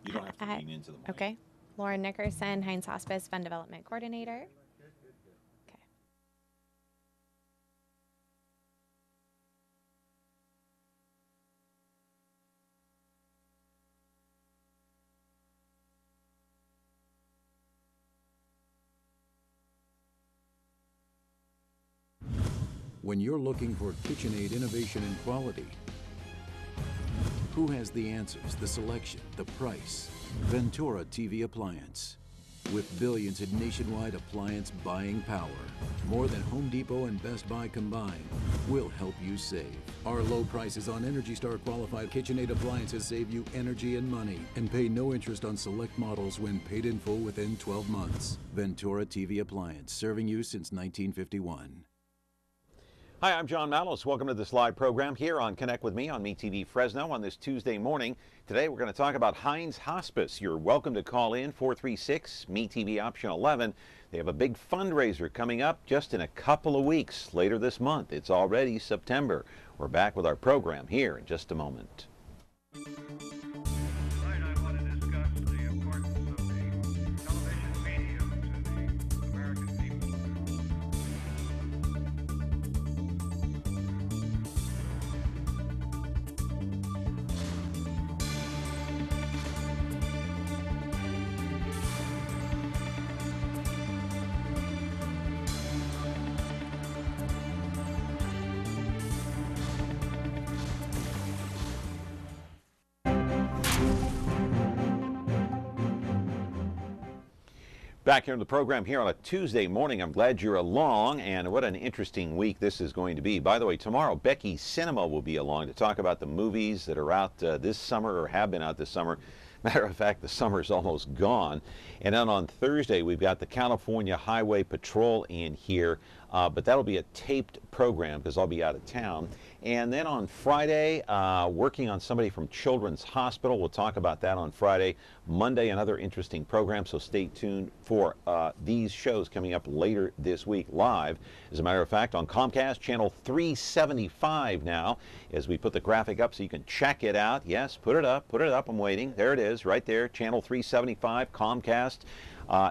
You don't have to lean into the mic. Okay. Lauren Nickerson, Hinds Hospice Fund Development Coordinator. Okay. When you're looking for KitchenAid innovation and quality, who has the answers, the selection, the price? Ventura TV Appliance. With billions in nationwide appliance buying power, more than Home Depot and Best Buy combined, we'll help you save. Our low prices on Energy Star qualified KitchenAid appliances save you energy and money, and pay no interest on select models when paid in full within 12 months. Ventura TV Appliance, serving you since 1951. Hi, I'm John Mallos. Welcome to this live program here on Connect with Me on MeTV Fresno on this Tuesday morning. Today we're going to talk about Hinds Hospice. You're welcome to call in 436-MeTV option 11. They have a big fundraiser coming up just in a couple of weeks later this month. It's already September. We're back with our program here in just a moment. Back here in the program here on a Tuesday morning. I'm glad you're along, and what an interesting week this is going to be. By the way, tomorrow Becky Cinema will be along to talk about the movies that are out this summer or have been out this summer. Matter of fact, the summer's almost gone. And then on Thursday, we've got the California Highway Patrol in here, but that'll be a taped program because I'll be out of town. And then on Friday, working on somebody from Children's Hospital. We'll talk about that on Friday. Monday, another interesting program, so stay tuned for these shows coming up later this week live. As a matter of fact, on Comcast, channel 375 now, as we put the graphic up so you can check it out. Yes, put it up, I'm waiting. There it is, right there, channel 375, Comcast.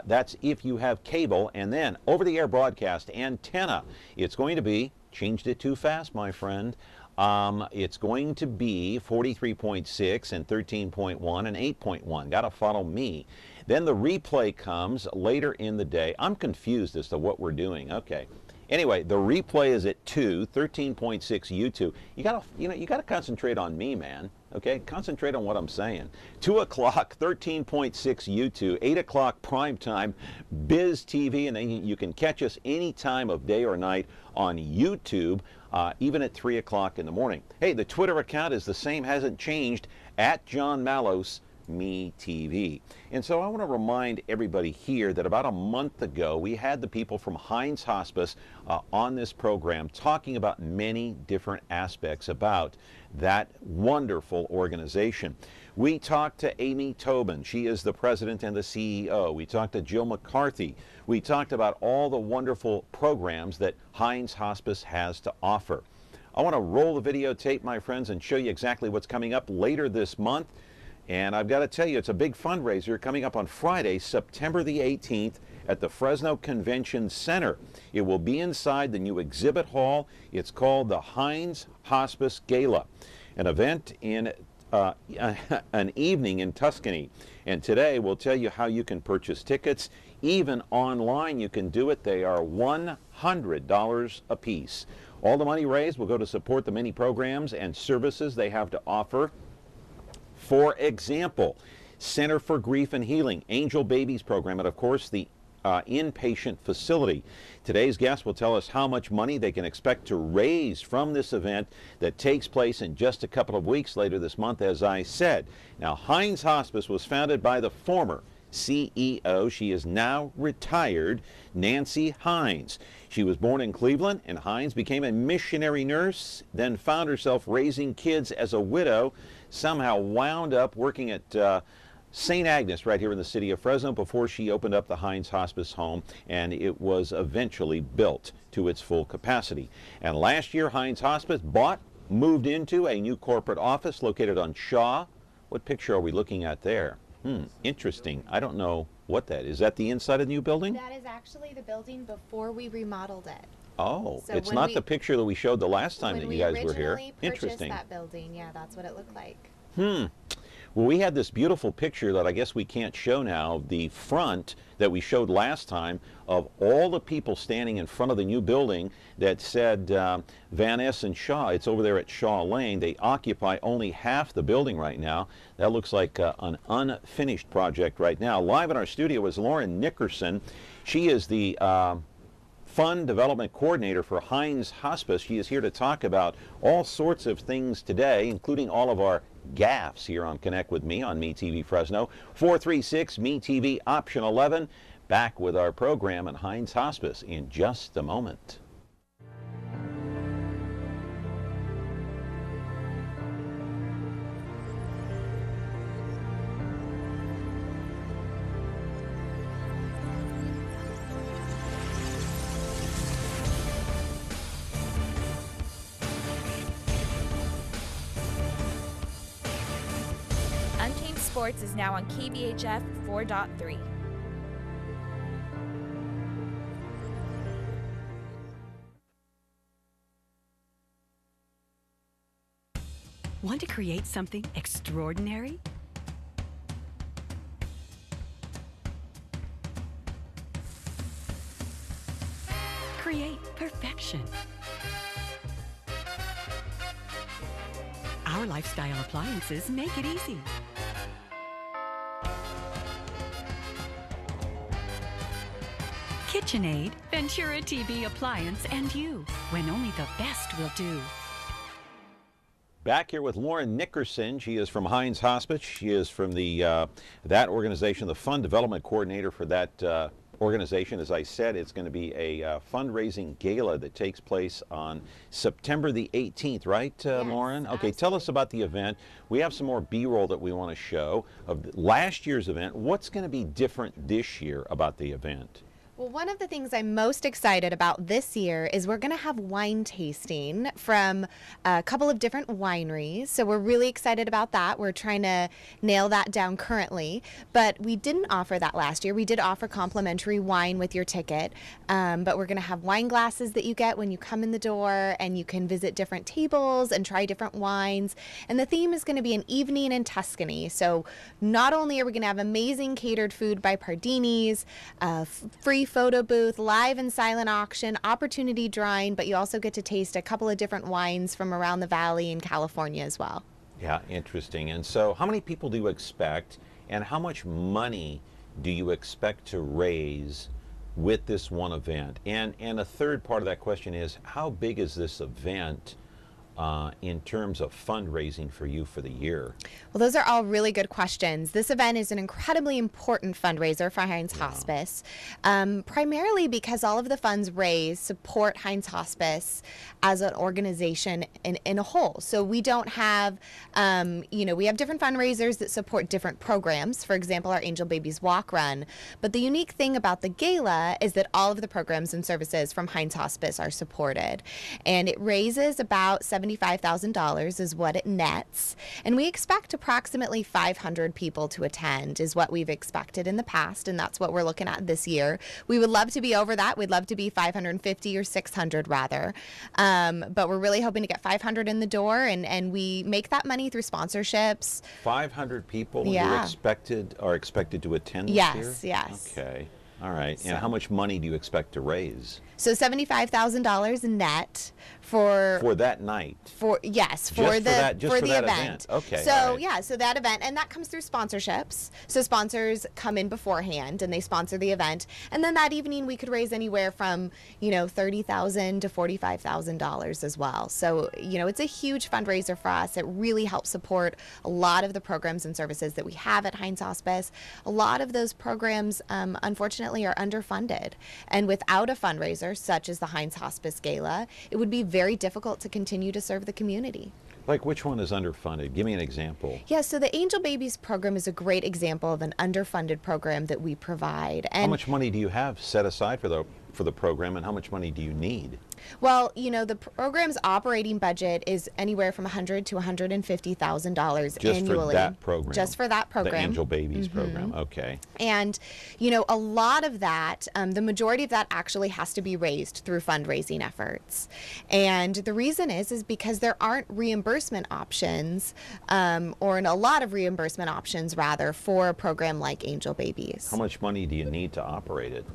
That's if you have cable. And then over-the-air broadcast antenna. It's going to be, changed it too fast, my friend. It's going to be 43.6 and 13.1 and 8.1. Got to follow me. Then the replay comes later in the day. I'm confused as to what we're doing. Okay. Anyway, the replay is at 2, 13.6 YouTube. You gotta concentrate on me, man. Okay, concentrate on what I'm saying. 2 o'clock, 13.6 YouTube. 8 o'clock prime time, Biz TV, and then you can catch us any time of day or night on YouTube, even at 3 o'clock in the morning. Hey, the Twitter account is the same, hasn't changed, at John Mallos. MeTV. And so I want to remind everybody here that about a month ago we had the people from Hinds Hospice on this program talking about many different aspects about that wonderful organization. We talked to Amy Tobin. She is the president and the CEO. We talked to Jill McCarthy. We talked about all the wonderful programs that Hinds Hospice has to offer. I want to roll the videotape, my friends, and show you exactly what's coming up later this month. And I've got to tell you, it's a big fundraiser coming up on Friday, September the 18th at the Fresno Convention Center. It will be inside the new exhibit hall. It's called the Hinds Hospice Gala, an event in an evening in Tuscany. And today we'll tell you how you can purchase tickets. Even online you can do it. They are $100 a piece. All the money raised will go to support the many programs and services they have to offer. For example, Center for Grief and Healing, Angel Babies program, and of course the inpatient facility. Today's guest will tell us how much money they can expect to raise from this event that takes place in just a couple of weeks later this month, as I said. Now, Hinds Hospice was founded by the former CEO. She is now retired, Nancy Hinds. She was born in Cleveland, and Hinds became a missionary nurse, then found herself raising kids as a widow, somehow wound up working at St. Agnes right here in the city of Fresno before she opened up the Hinds Hospice home, and it was eventually built to its full capacity. And last year, Hinds Hospice moved into a new corporate office located on Shaw. What picture are we looking at there? Interesting. I don't know what that is. Is that the inside of the new building? That is actually the building before we remodeled it. Oh, So it's when not we- the picture that we showed the last time that When you we guys were here. originally purchased Interesting. that building, yeah, that's what it looked like. Well, we had this beautiful picture that I guess we can't show now, the front that we showed last time of all the people standing in front of the new building that said Van Ness and Shaw. It's over there at Shaw Lane. They occupy only half the building right now. That looks like an unfinished project right now. Live in our studio is Lauren Nickerson. She is the Fund Development Coordinator for Hinds Hospice. She is here to talk about all sorts of things today, including all of our gaffes here on Connect with Me on MeTV Fresno. 436 MeTV option 11. Back with our program at Hinds Hospice in just a moment. Untamed Sports is now on KBHF 4.3. Want to create something extraordinary? Create perfection. Our lifestyle appliances make it easy. KitchenAid, Ventura TV appliance, and you, when only the best will do. Back here with Lauren Nickerson. She is from Hinds Hospice. She is from the that organization, the Fund Development Coordinator for that organization. As I said, it's going to be a fundraising gala that takes place on September the 18th, right, Lauren? Okay, tell us about the event. We have some more B-roll that we want to show of last year's event. What's going to be different this year about the event? Well, one of the things I'm most excited about this year is we're going to have wine tasting from a couple of different wineries. So we're really excited about that. We're trying to nail that down currently. But we didn't offer that last year. We did offer complimentary wine with your ticket. But we're going to have wine glasses that you get when you come in the door, and you can visit different tables and try different wines. And the theme is going to be an evening in Tuscany. So not only are we going to have amazing catered food by Pardini's, free photo booth, live and silent auction, opportunity drawing, but you also get to taste a couple of different wines from around the valley in California as well. Yeah, interesting. And so how many people do you expect, and how much money do you expect to raise with this one event? And a third part of that question is, how big is this event in terms of fundraising for you for the year? Well, those are all really good questions. This event is an incredibly important fundraiser for Hinds Hospice, primarily because all of the funds raised support Hinds Hospice as an organization in a whole. So we don't have, we have different fundraisers that support different programs. For example, our Angel Babies Walk Run. But the unique thing about the gala is that all of the programs and services from Hinds Hospice are supported. And it raises about $75,000 is what it nets. And we expect approximately 500 people to attend is what we've expected in the past, and that's what we're looking at this year. We would love to be over that. We'd love to be 550 or 600 rather. But we're really hoping to get 500 in the door, and we make that money through sponsorships. 500 people Yeah. are expected to attend this year? Yes. Okay. All right. So- And how much money do you expect to raise So $75,000 net for that night? Yes, Just for for the that- just for for the that event. event. Okay, So all right. yeah, so that event, and that comes through sponsorships. So sponsors come in beforehand and they sponsor the event, and then that evening we could raise anywhere from $30,000 to $45,000 as well. So it's a huge fundraiser for us. It really helps support a lot of the programs and services that we have at Hinds Hospice. A lot of those programs, unfortunately, are underfunded, and without a fundraiser such as the Hinds Hospice Gala, it would be very difficult to continue to serve the community. Like, which one is underfunded? Give me an example. Yeah, so the Angel Babies program is a great example of an underfunded program that we provide. And How much money do you have set aside for for the program, and how much money do you need? Well, you know, the program's operating budget is anywhere from $100,000 to $150,000 Just annually. for that program? Just for that program. The Angel Babies program, okay. And, you know, a lot of that, the majority of that actually has to be raised through fundraising efforts. And the reason is because there aren't reimbursement options, or a lot of reimbursement options, rather, for a program like Angel Babies. How much money do you need to operate it?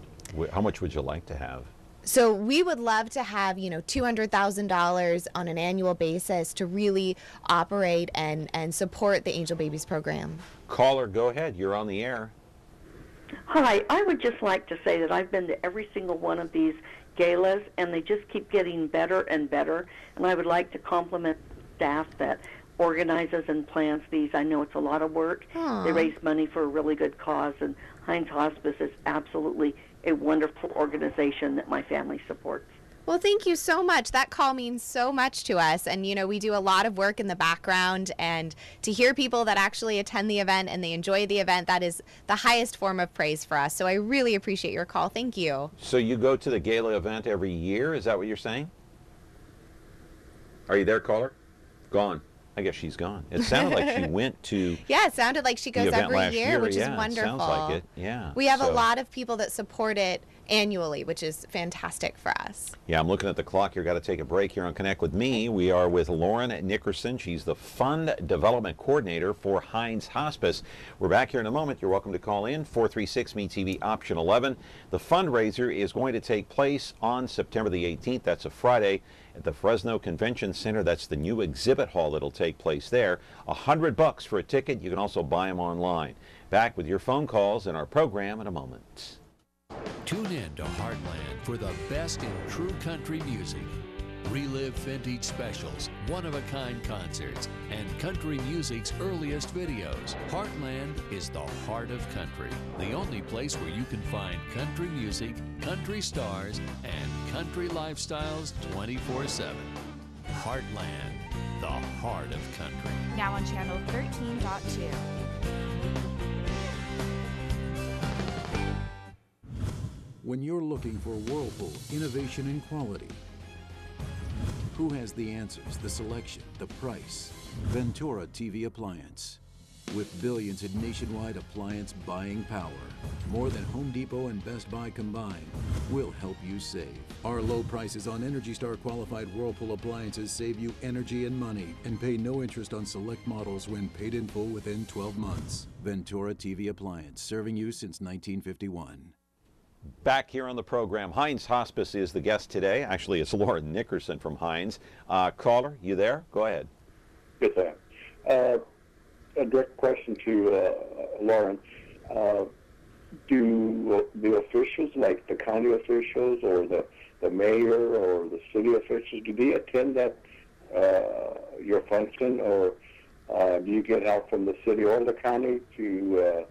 How much would you like to have? So we would love to have, you know, $200,000 on an annual basis to really operate and support the Angel Babies program. Caller, go ahead. You're on the air. Hi, I would just like to say that I've been to every single one of these galas, and they just keep getting better and better. And I would like to compliment staff that organizes and plans these. I know it's a lot of work. Aww. They raise money for a really good cause, and Hinds Hospice is absolutely a wonderful organization that my family supports. Well, thank you so much. That call means so much to us. And, you know, we do a lot of work in the background. And to hear people that actually attend the event and they enjoy the event, that is the highest form of praise for us. So I really appreciate your call. Thank you. So you go to the gala event every year? Is that what you're saying? Are you there, caller? Gone. I guess she's gone. It sounded like she went to Yeah, it sounded like she goes event every last year, which is Yeah, wonderful. It sounds like it. Yeah. We have a So- lot of people that support it annually, which is fantastic for us. Yeah, I'm looking at the clock here. Got to take a break here on Connect with Me. We are with Lauren Nickerson. She's the Fund Development Coordinator for Hinds Hospice. We're back here in a moment. You're welcome to call in 436-ME-TV option 11. The fundraiser is going to take place on September the 18th. That's a Friday at the Fresno Convention Center. That's the new exhibit hall that'll take place there. $100 for a ticket. You can also buy them online. Back with your phone calls in our program in a moment. Tune in to Heartland for the best in true country music. Relive vintage specials, one-of-a-kind concerts, and country music's earliest videos. Heartland is the heart of country, the only place where you can find country music, country stars, and country lifestyles 24/7. Heartland, the heart of country. Now on channel 13.2. When you're looking for Whirlpool innovation and quality, who has the answers, the selection, the price? Ventura TV Appliance. With billions in nationwide appliance buying power, more than Home Depot and Best Buy combined, we'll help you save. Our low prices on Energy Star qualified Whirlpool appliances save you energy and money, and pay no interest on select models when paid in full within 12 months. Ventura TV Appliance, serving you since 1951. Back here on the program, Hinds Hospice is the guest today. Actually, it's Lauren Nickerson from Hinds. Caller, you there? Go ahead. Yes, I am. A direct question to Lauren. Do the officials, like the county officials or the mayor or the city officials, do they attend that your function, or do you get help from the city or the county to,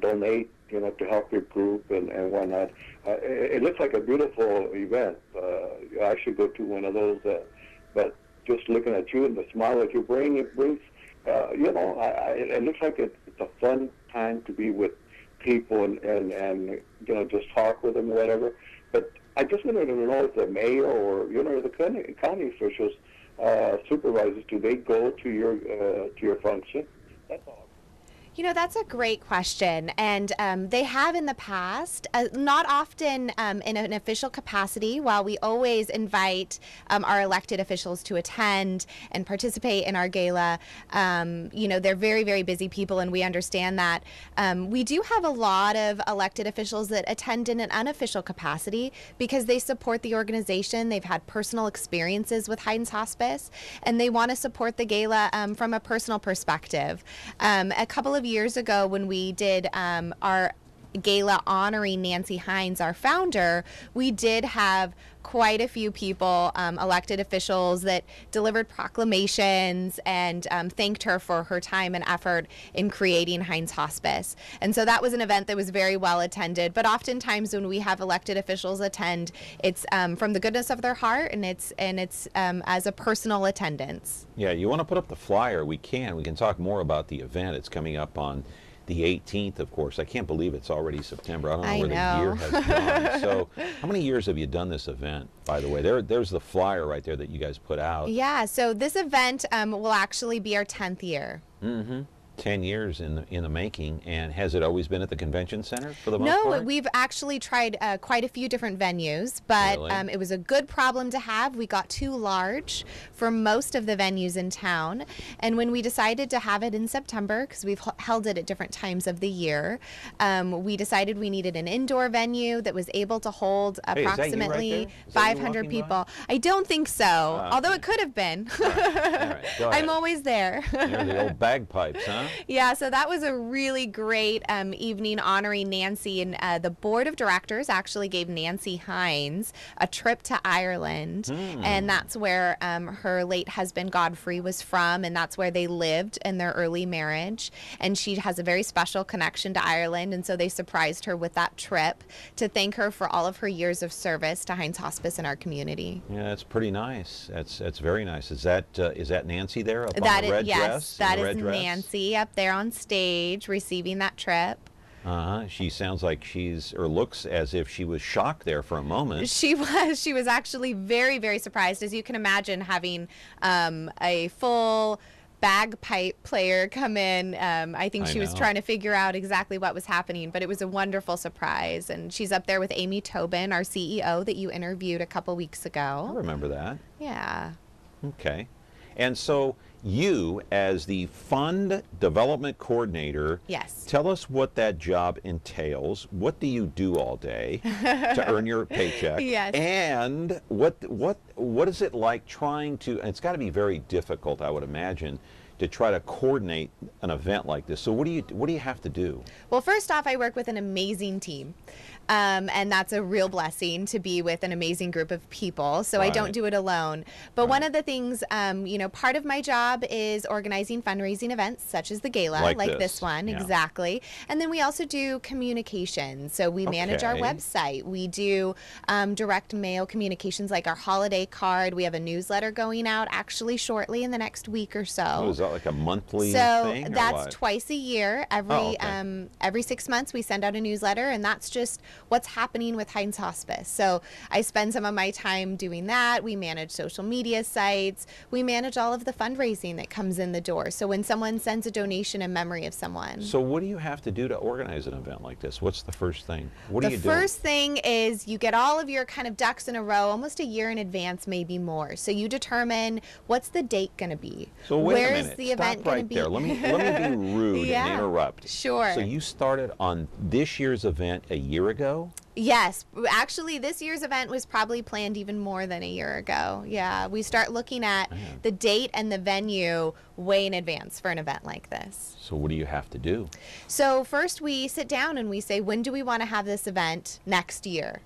donate, to help your group and whatnot? It looks like a beautiful event. I should go to one of those, but just looking at you and the smile that you bring, it brings, it looks like it's a fun time to be with people and just talk with them or whatever. But I just wanted to know if the mayor or, the county officials, supervisors, do they go to your function? That's all. You know, that's a great question. And they have in the past, not often in an official capacity, while we always invite our elected officials to attend and participate in our gala. They're very, very busy people, and we understand that. We do have a lot of elected officials that attend in an unofficial capacity because they support the organization. They've had personal experiences with Hinds Hospice, and they want to support the gala from a personal perspective. A couple of years ago, when we did our gala honoring Nancy Hinds, our founder, we did have quite a few people, elected officials, that delivered proclamations and thanked her for her time and effort in creating Hinds Hospice. And so that was an event that was very well attended. But oftentimes when we have elected officials attend, it's from the goodness of their heart, and it's as a personal attendance. Yeah, you want to put up the flyer? We can talk more about the event. It's coming up on the 18th, of course. I can't believe it's already September. I don't know I where the know. year has gone. So how many years have you done this event, by the way? There's the flyer right there that you guys put out. Yeah, so this event will actually be our 10th year. Mm-hmm. 10 years in the making. And has it always been at the convention center for the most No, part? we've actually tried quite a few different venues, but Really? it was a good problem to have. We got too large for most of the venues in town, and when we decided to have it in September, because we've held it at different times of the year, we decided we needed an indoor venue that was able to hold Hey, is that you right approximately there? Is that you 500 walking by? people. I don't think so, although okay. it could have been. All right, go ahead. I'm always there. They're the old bagpipes, huh? Yeah, so that was a really great evening honoring Nancy, and the board of directors actually gave Nancy Hinds a trip to Ireland, and that's where her late husband Godfrey was from, and that's where they lived in their early marriage, and she has a very special connection to Ireland, and so they surprised her with that trip to thank her for all of her years of service to Hinds Hospice in our community. Yeah, that's pretty nice. That's very nice. Is that Nancy there up That on the red yes, dress? that In the is red dress? Nancy up there on stage receiving that trip. She sounds like or looks as if she was shocked there for a moment. She was actually very, very surprised. As you can imagine, having a full bagpipe player come in. I think she was trying to figure out exactly what was happening, but it was a wonderful surprise. And she's up there with Amy Tobin, our CEO that you interviewed a couple weeks I ago. remember that. Yeah. Okay. And so you, as the fund development coordinator, Yes. tell us what that job entails. What do you do all day to earn your paycheck? Yes. And what is it like trying to, and it's got to be very difficult, I would imagine, to try to coordinate an event like this. So what do you have to do? Well, first off, I work with an amazing team. And that's a real blessing to be with an amazing group of people. So I don't do it alone. But one of the things, part of my job is organizing fundraising events such as the gala, like this one, exactly. And then we also do communication. So we manage our website. We do direct mail communications like our holiday card. We have a newsletter going out actually shortly in the next week or so. Oh, is that like a monthly So thing? that's twice a year. Every 6 months we send out a newsletter, and that's just what's happening with Hinds Hospice. So I spend some of my time doing that. We manage social media sites. We manage all of the fundraising that comes in the door. So when someone sends a donation in memory of someone. So what do you have to do to organize an event like this? What's the first thing? What do you do? The first thing is you get all of your kind of ducks in a row, almost a year in advance, maybe more. So you determine what's the date going to be. So wait a Where's minute. the Stop event going right to be? there. Let me be rude and interrupt. Sure. So you started on this year's event a year ago? Yes, actually this year's event was probably planned even more than a year ago. Yeah, we start looking at the date and the venue way in advance for an event like this. So what do you have to do? So first we sit down and we say, when do we want to have this event next year?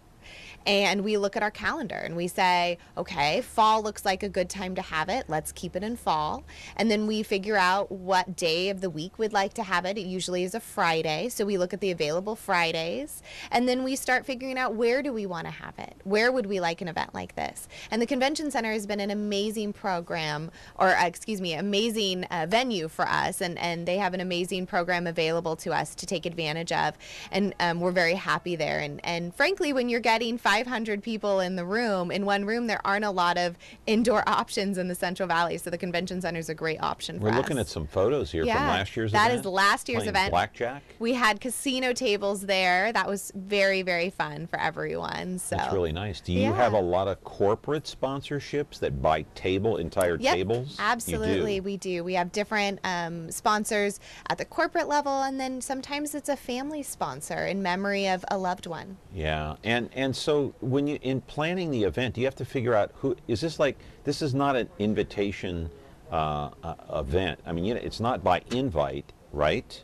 And we look at our calendar and we say, okay, fall looks like a good time to have it. Let's keep it in fall. And then we figure out what day of the week we'd like to have it. It usually is a Friday. So we look at the available Fridays. And then we start figuring out, where do we want to have it? Where would we like an event like this? And the Convention Center has been an amazing program, or amazing venue for us. And they have an amazing program available to us to take advantage of. And we're very happy there. And frankly, when you're getting 500 people in one room, there aren't a lot of indoor options in the Central Valley, so the Convention Center is a great option for us. We're looking at some photos here from last year's event. That is last year's Playing event. Blackjack. We had casino tables there. That was very, very fun for everyone. So That's really nice. Do you have a lot of corporate sponsorships that buy entire tables? Absolutely, You do. we do. We have different sponsors at the corporate level, and then sometimes it's a family sponsor in memory of a loved one. Yeah, and so when you in planning the event, do you have to figure out who is this? Like, this is not an invitation event. I mean, it's not by invite, right?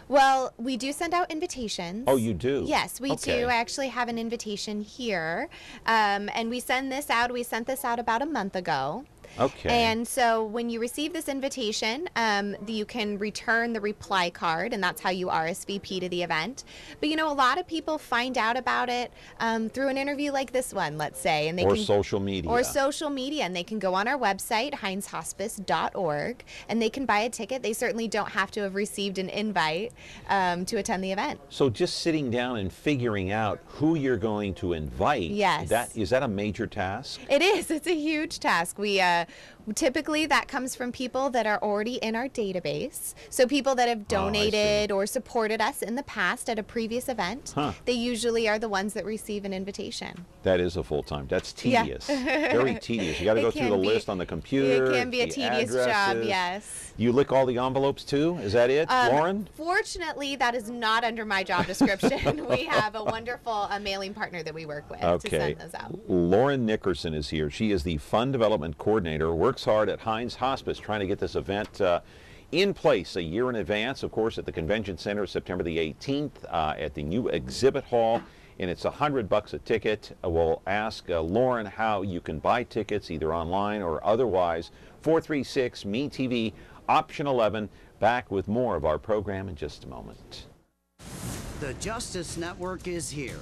Well, we do send out invitations. Oh, you do? Yes, we do. I actually have an invitation here, and we send this out. We sent this out about a month ago. Okay. And so when you receive this invitation, you can return the reply card, and that's how you RSVP to the event. But you know, a lot of people find out about it through an interview like this one, let's say, and they or can, social media. Or social media, and they can go on our website, hindshospice.org, and they can buy a ticket. They certainly don't have to have received an invite to attend the event. So just sitting down and figuring out who you're going to invite, yes, is that a major task? It is. It's a huge task. We typically that comes from people that are already in our database. So people that have donated or supported us in the past at a previous event. They usually are the ones that receive an invitation. That is a full-time. That's tedious. Very tedious. You got to go through the list on the computer. It can be a tedious job, yes. You lick all the envelopes too? Is that it, Lauren? Fortunately, that is not under my job description. We have a wonderful mailing partner that we work with to send those out. Lauren Nickerson is here. She is the Fund Development Coordinator, works hard at Hinds Hospice trying to get this event in place a year in advance, of course, at the Convention Center, September the 18th, at the new exhibit hall. And it's $100 a ticket. We'll ask Lauren how you can buy tickets either online or otherwise. 436-ME-TV, option 11. Back with more of our program in just a moment. The Justice Network is here.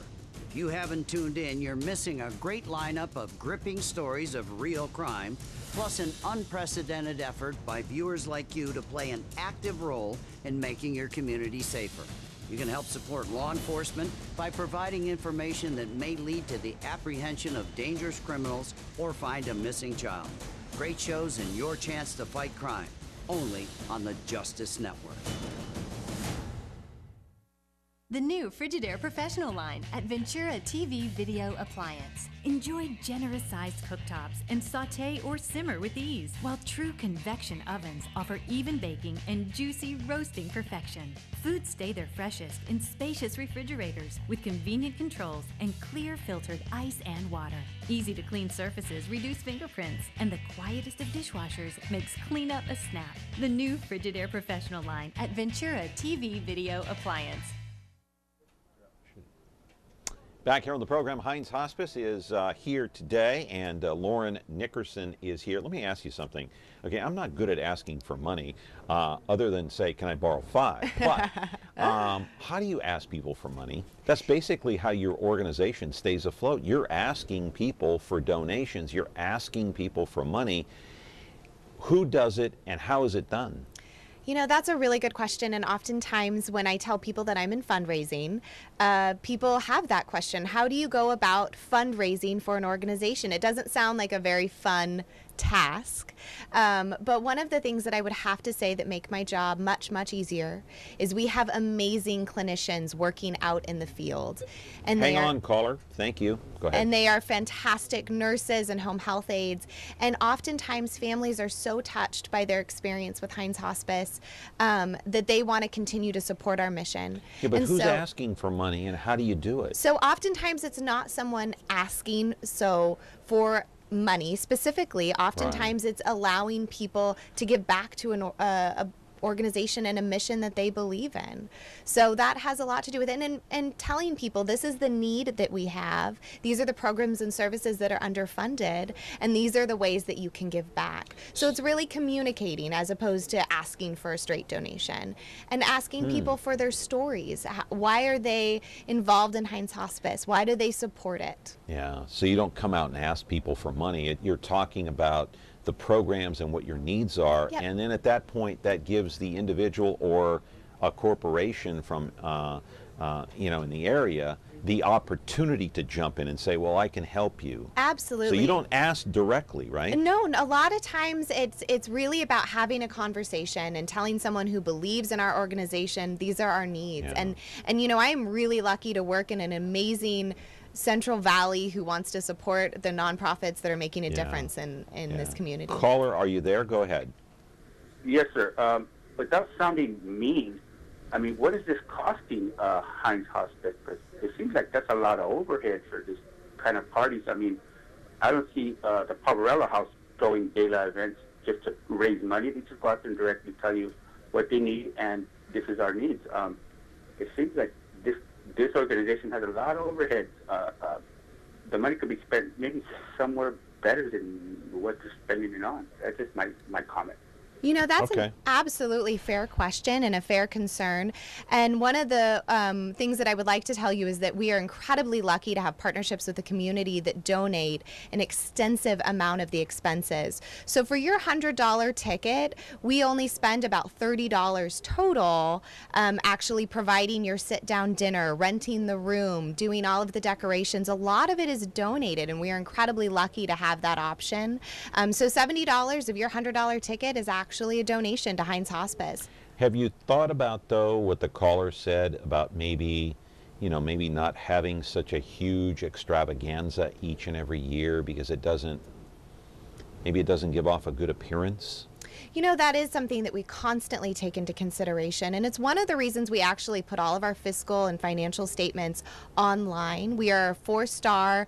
If you haven't tuned in, you're missing a great lineup of gripping stories of real crime, plus an unprecedented effort by viewers like you to play an active role in making your community safer. You can help support law enforcement by providing information that may lead to the apprehension of dangerous criminals or find a missing child. Great shows and your chance to fight crime, only on the Justice Network. The new Frigidaire Professional line at Ventura TV Video Appliance. Enjoy generous-sized cooktops and sauté or simmer with ease, while true convection ovens offer even baking and juicy roasting perfection. Foods stay their freshest in spacious refrigerators with convenient controls and clear filtered ice and water. Easy to clean surfaces reduce fingerprints, and the quietest of dishwashers makes cleanup a snap. The new Frigidaire Professional line at Ventura TV Video Appliance. Back here on the program, Hinds Hospice is here today, and Lauren Nickerson is here. Let me ask you something. Okay, I'm not good at asking for money, other than say, can I borrow $5? But how do you ask people for money? That's basically how your organization stays afloat. You're asking people for donations. You're asking people for money. Who does it, and how is it done? You know, that's a really good question, and oftentimes when I tell people that I'm in fundraising, people have that question. How do you go about fundraising for an organization? It doesn't sound like a very fun task, but one of the things that I would have to say that make my job much, much easier is we have amazing clinicians working out in the field. And Hang on, caller. Thank you. Go ahead. And they are fantastic nurses and home health aides. And oftentimes families are so touched by their experience with Hinds Hospice that they want to continue to support our mission. Yeah, but who's asking for money, and how do you do it? So oftentimes it's not someone asking for money specifically. Oftentimes it's allowing people to give back to an organization and a mission that they believe in. So that has a lot to do with it, and telling people this is the need that we have, these are the programs and services that are underfunded, and these are the ways that you can give back. So it's really communicating as opposed to asking for a straight donation, and asking people for their stories. Why are they involved in Hinds Hospice? Why do they support it? Yeah, so you don't come out and ask people for money. You're talking about the programs and what your needs are, and then at that point that gives the individual or a corporation from you know, in the area the opportunity to jump in and say, well, I can help you. Absolutely. So you don't ask directly, right? No, a lot of times it's really about having a conversation and telling someone who believes in our organization, these are our needs. And you know, I am really lucky to work in an amazing Central Valley who wants to support the nonprofits that are making a difference in this community. Caller, are you there? Go ahead. Yes, sir. Without sounding mean, I mean, what is this costing Hinds Hospice? Because it seems like that's a lot of overhead for this kind of parties. I mean, I don't see the Poverello House throwing gala events just to raise money. They just go out there and directly tell you what they need, and this is our needs. It seems like this organization has a lot of overheads. The money could be spent maybe somewhere better than what they're spending it on. That's just my comment. You know, that's Okay. an absolutely fair question and a fair concern. And one of the things that I would like to tell you is that we are incredibly lucky to have partnerships with the community that donate an extensive amount of the expenses. So for your $100 ticket, we only spend about $30 total actually providing your sit-down dinner, renting the room, doing all of the decorations. A lot of it is donated, and we are incredibly lucky to have that option. So $70 of your $100 ticket is actually a donation to Hinds Hospice. Have you thought about, though, what the caller said about maybe, maybe not having such a huge extravaganza each and every year because maybe it doesn't give off a good appearance? You know, that is something that we constantly take into consideration, and it's one of the reasons we actually put all of our fiscal and financial statements online. We are a 4-star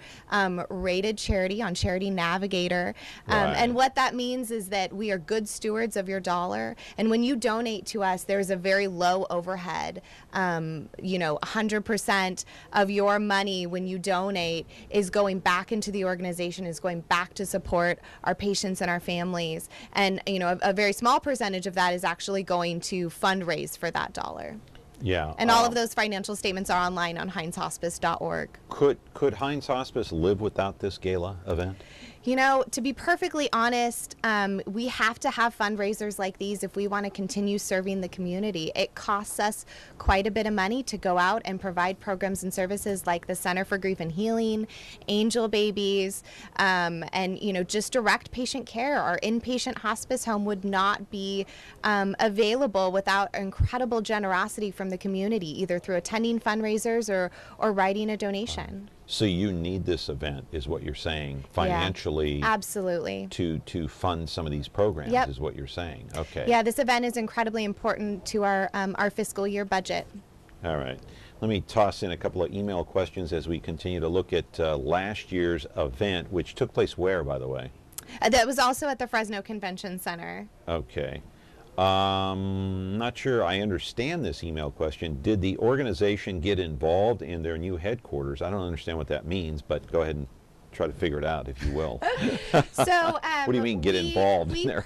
rated charity on Charity Navigator, and what that means is that we are good stewards of your dollar, and when you donate to us, there's a very low overhead. 100% of your money when you donate is going back into the organization, is going back to support our patients and our families, and a very small percentage of that is actually going to fundraise for that dollar. Yeah. And all of those financial statements are online on hindshospice.org. Could Hinds Hospice live without this gala event? You know, to be perfectly honest, we have to have fundraisers like these if we want to continue serving the community. It costs us quite a bit of money to go out and provide programs and services like the Center for Grief and Healing, Angel Babies, and, just direct patient care. Our inpatient hospice home would not be available without incredible generosity from the community, either through attending fundraisers or writing a donation. So you need this event, is what you're saying, financially. Yeah, absolutely. To fund some of these programs, Yep. is what you're saying. Okay. Yeah, this event is incredibly important to our fiscal year budget. All right. Let me toss in a couple of email questions as we continue to look at last year's event, which took place where, by the way? That was also at the Fresno Convention Center. Okay. Not sure I understand this email question. Did the organization get involved in their new headquarters? I don't understand what that means, but go ahead and try to figure it out, if you will. So what do you mean get involved in there?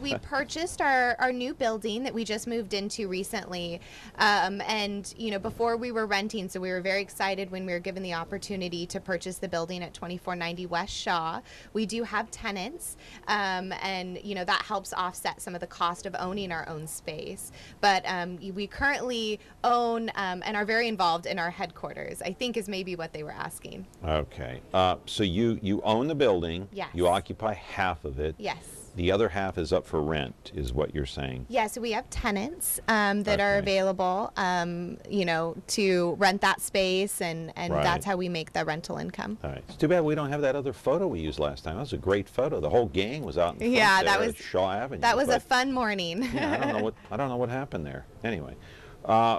We purchased our new building that we just moved into recently, and before we were renting, so we were very excited when we were given the opportunity to purchase the building at 2490 West Shaw. We do have tenants, and that helps offset some of the cost of owning our own space, but we currently own and are very involved in our headquarters, I think is maybe what they were asking. Okay. So you own the building. Yes. You occupy half of it. Yes. The other half is up for rent, is what you're saying. Yeah, so we have tenants that are available, to rent that space, and Right. that's how we make the rental income. All right. It's too bad we don't have that other photo we used last time. That was a great photo. The whole gang was out in front Yeah, there that at was Shaw Avenue. That was a but, fun morning. yeah, I don't know what happened there. Anyway,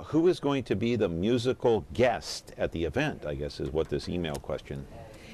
who is going to be the musical guest at the event, I guess is what this email question.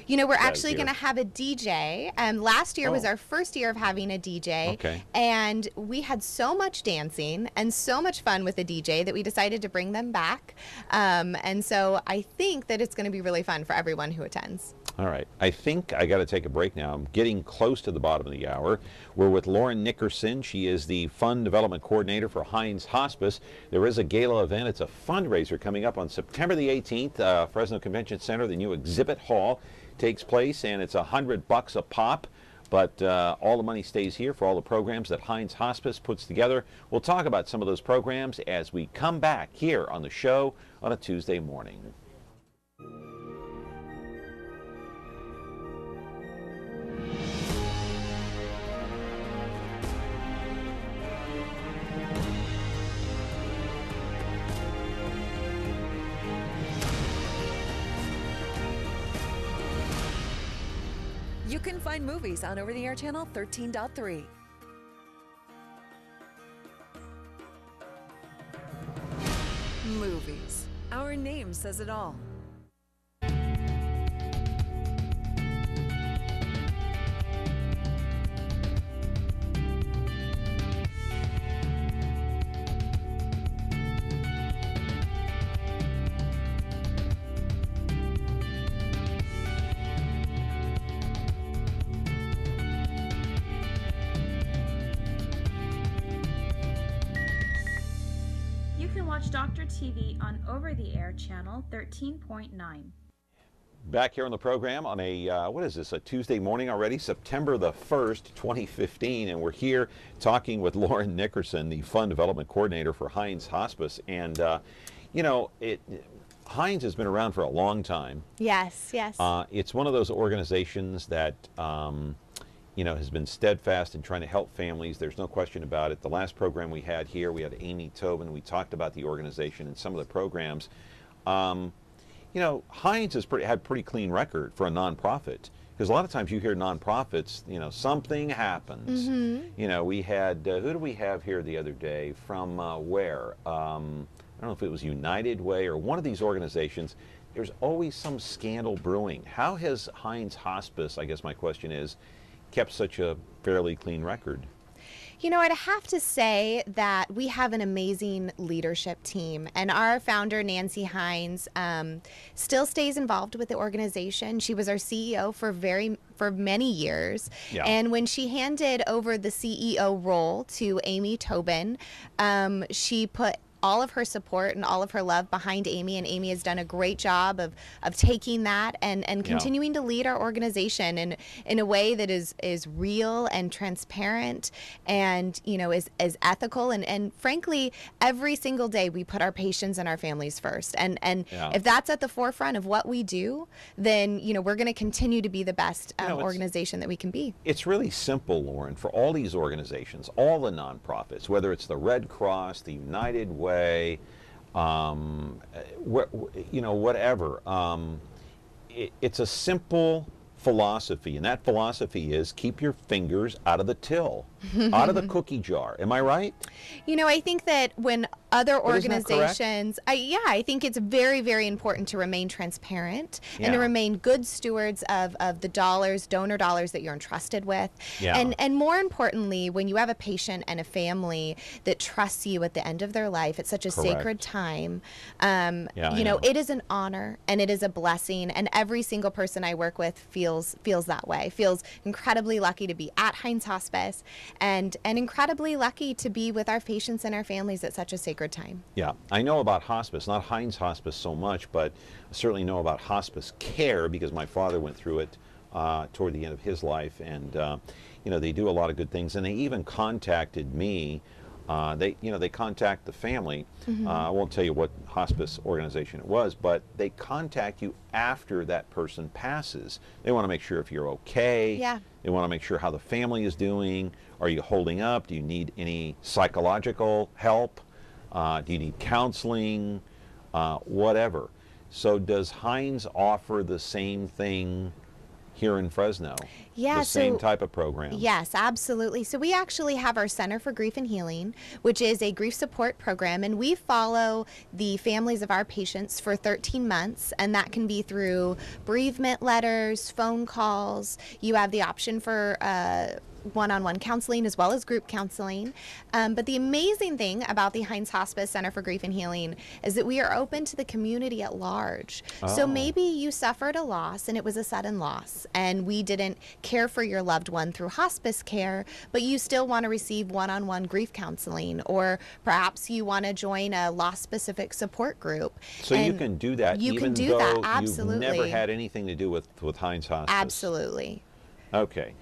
We're actually going to have a DJ. Last year was our first year of having a DJ. Okay. And we had so much dancing and so much fun with the DJ that we decided to bring them back. And so I think that it's going to be really fun for everyone who attends. All right. I think I got to take a break now. I'm getting close to the bottom of the hour. We're with Lauren Nickerson. She is the Fund Development Coordinator for Hinds Hospice. There is a gala event. It's a fundraiser coming up on September the 18th, Fresno Convention Center, the new exhibit hall takes place, and it's $100 a pop, but all the money stays here for all the programs that Hinds Hospice puts together. We'll talk about some of those programs as we come back here on the show on a Tuesday morning. You can find movies on over-the-air channel 13.3. Movies. Our name says it all. Watch Dr. TV on over-the-air channel 13.9. Back here on the program on a, what is this, a Tuesday morning already, September the 1st, 2015, and we're here talking with Lauren Nickerson, the Fund Development Coordinator for Hinds Hospice. And, you know, Hinds has been around for a long time. Yes, yes. It's one of those organizations that, you know, has been steadfast in trying to help families. There's no question about it. The last program we had here, we had Amy Tobin. We talked about the organization and some of the programs. You know, Hinds has had pretty clean record for a nonprofit, because a lot of times you hear nonprofits, you know, something happens. You know, we had, who do we have here the other day from where? I don't know if it was United Way or one of these organizations. There's always some scandal brewing. How has Hinds Hospice, I guess my question is, kept such a fairly clean record? You know, I'd have to say that we have an amazing leadership team, and our founder, Nancy Hinds, still stays involved with the organization. She was our CEO for many years. Yeah. And when she handed over the CEO role to Amy Tobin, she put all of her support and all of her love behind Amy, and Amy has done a great job of taking that and continuing to lead our organization in a way that is real and transparent and, you know, is ethical, and frankly, every single day we put our patients and our families first, and if that's at the forefront of what we do, then, you know, we're going to continue to be the best organization that we can be. It's really simple, Lauren, for all these organizations, all the nonprofits, whether it's the Red Cross, the United Way, you know, whatever. It's a simple philosophy, and that philosophy is keep your fingers out of the till, out of the cookie jar. Am I right? You know, I think that when other organizations, I think it's very, very important to remain transparent and to remain good stewards of the donor dollars that you're entrusted with. And more importantly, when you have a patient and a family that trusts you at the end of their life, it's such a sacred time. You know, it is an honor and it is a blessing, and every single person I work with feels that way, feels incredibly lucky to be at Hinds Hospice, and incredibly lucky to be with our patients and our families at such a sacred time. Yeah, I know about hospice, not Hinds Hospice so much, but I certainly know about hospice care because my father went through it toward the end of his life, and you know, they do a lot of good things, and they even contacted me. They contact the family. I won't tell you what hospice organization it was, but they contact you after that person passes. They want to make sure if you're okay. They want to make sure how the family is doing. Are you holding up? Do you need any psychological help? Do you need counseling? Whatever. So does Hinds offer the same thing here in Fresno? The same type of program? Yes, absolutely. So we actually have our Center for Grief and Healing, which is a grief support program, and we follow the families of our patients for 13 months, and that can be through bereavement letters, phone calls. You have the option for one-on-one counseling as well as group counseling. But the amazing thing about the Hinds Hospice Center for Grief and Healing is that we are open to the community at large. So maybe you suffered a loss and it was a sudden loss, and we didn't care for your loved one through hospice care, but you still want to receive one-on-one grief counseling, or perhaps you want to join a loss-specific support group. So you can do that even though you've never had anything to do with Hinds Hospice? Absolutely. Okay.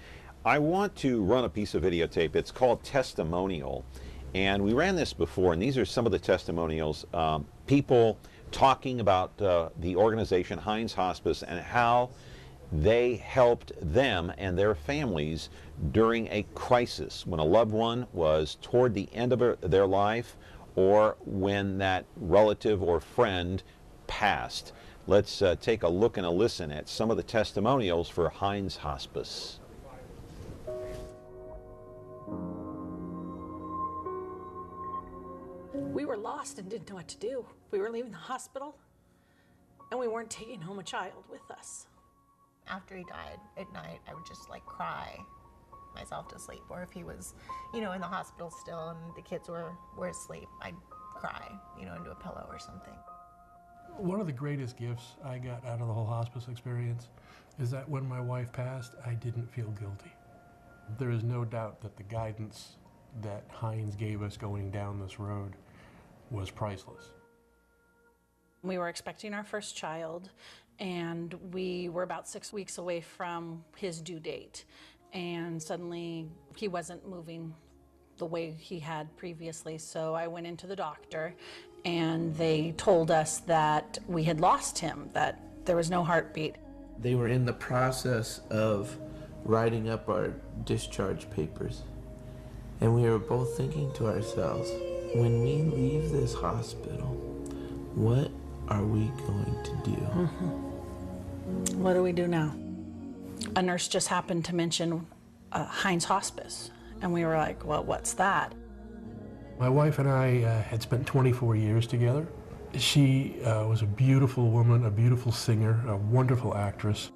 I want to run a piece of videotape. It's called Testimonial, and we ran this before, and these are some of the testimonials. People talking about the organization Hinds Hospice and how they helped them and their families during a crisis, when a loved one was toward the end of their life, or when that relative or friend passed. Let's take a look and a listen at some of the testimonials for Hinds Hospice. We were lost and didn't know what to do. We were leaving the hospital, and we weren't taking home a child with us. After he died at night, I would just like cry myself to sleep. Or if he was, you know, in the hospital still and the kids were asleep, I'd cry, you know, into a pillow or something. One of the greatest gifts I got out of the whole hospice experience is that when my wife passed, I didn't feel guilty. There is no doubt that the guidance that Hinds gave us going down this road was priceless. We were expecting our first child, and we were about 6 weeks away from his due date. And suddenly he wasn't moving the way he had previously. So I went into the doctor, and they told us that we had lost him, that there was no heartbeat. They were in the process of writing up our discharge papers. And we were both thinking to ourselves, when we leave this hospital, what are we going to do? What do we do now? A nurse just happened to mention Hinds Hospice, and we were like, well, what's that? My wife and I had spent 24 years together. She was a beautiful woman, a beautiful singer, a wonderful actress.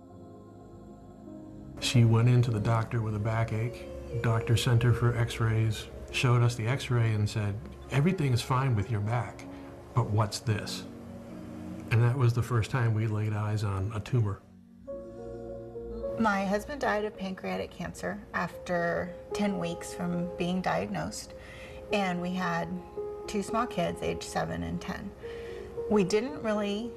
She went into the doctor with a backache. Doctor sent her for x-rays, showed us the x-ray and said, everything is fine with your back, but what's this? And that was the first time we laid eyes on a tumor. My husband died of pancreatic cancer after 10 weeks from being diagnosed, and we had 2 small kids, age 7 and 10. We didn't really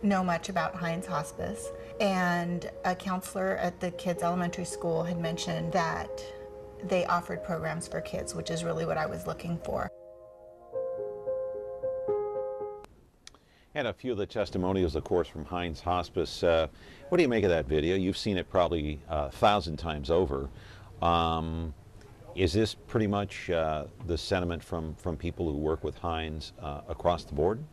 know much about Hinds Hospice, and a counselor at the kids' elementary school had mentioned that they offered programs for kids, which is really what I was looking for. And a few of the testimonials, of course, from Hinds Hospice. What do you make of that video? You've seen it probably 1,000 times over. Is this pretty much the sentiment from people who work with Hinds across the board?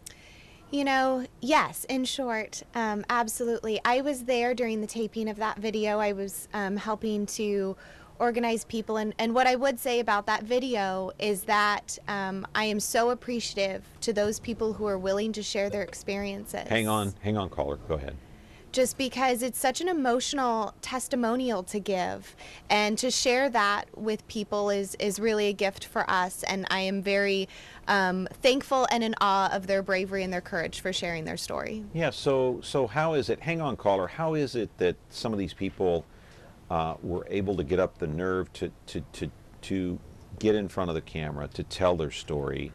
You know, yes, in short, absolutely. I was there during the taping of that video. I was helping to organize people, and what I would say about that video is that I am so appreciative to those people who are willing to share their experiences. Hang on, caller, go ahead. Just because it's such an emotional testimonial to give, and to share that with people is really a gift for us, and I am very thankful and in awe of their bravery and their courage for sharing their story. Yeah, so how is it, hang on caller, how is it that some of these people were able to get up the nerve to get in front of the camera, to tell their story?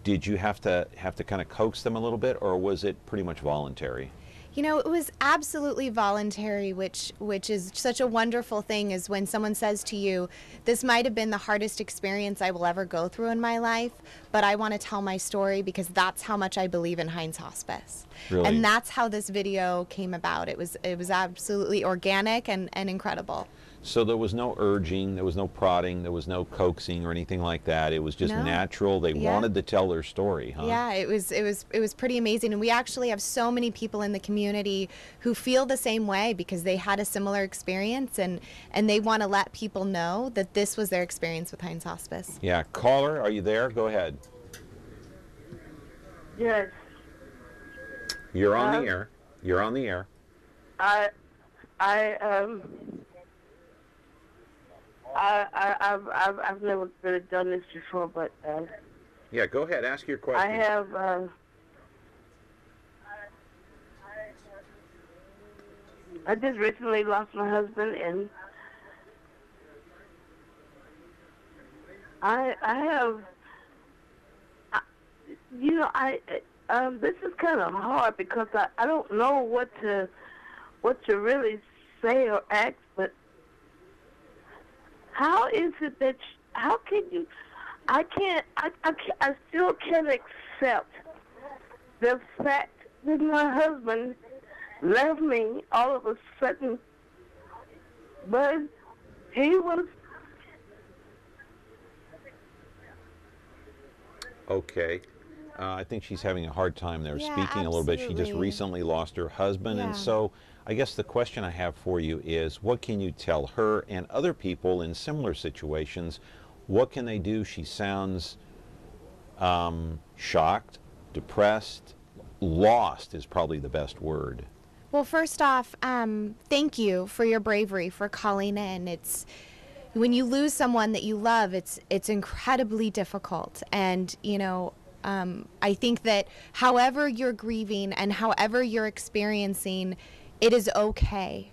Did you have to kind of coax them a little bit, or was it pretty much voluntary? You know, it was absolutely voluntary, which is such a wonderful thing, is when someone says to you, this might have been the hardest experience I will ever go through in my life, but I want to tell my story because that's how much I believe in Hinds Hospice. Really? And that's how this video came about. It was absolutely organic and incredible. So there was no urging, there was no prodding, there was no coaxing or anything like that. It was just natural. They wanted to tell their story, huh? Yeah, it was pretty amazing, and we actually have so many people in the community who feel the same way because they had a similar experience, and they want to let people know that this was their experience with Hinds Hospice. Yeah, caller, are you there? Go ahead. Yes. You're on the air. You're on the air. I've never really done this before, but yeah, go ahead. Ask your question. I have. I just recently lost my husband, and I have. You know, this is kind of hard because I don't know what to really say or ask, but. How is it that, how can you, I still can't accept the fact that my husband left me all of a sudden, but he was. Okay. I think she's having a hard time there speaking absolutely. a little bit. She just recently lost her husband, and so I guess the question I have for you is, what can you tell her and other people in similar situations? What can they do? She sounds shocked, depressed, lost is probably the best word. Well, first off, thank you for your bravery for calling in. It's when you lose someone that you love, it's incredibly difficult, and you know. I think that however you're grieving and however you're experiencing, it is okay.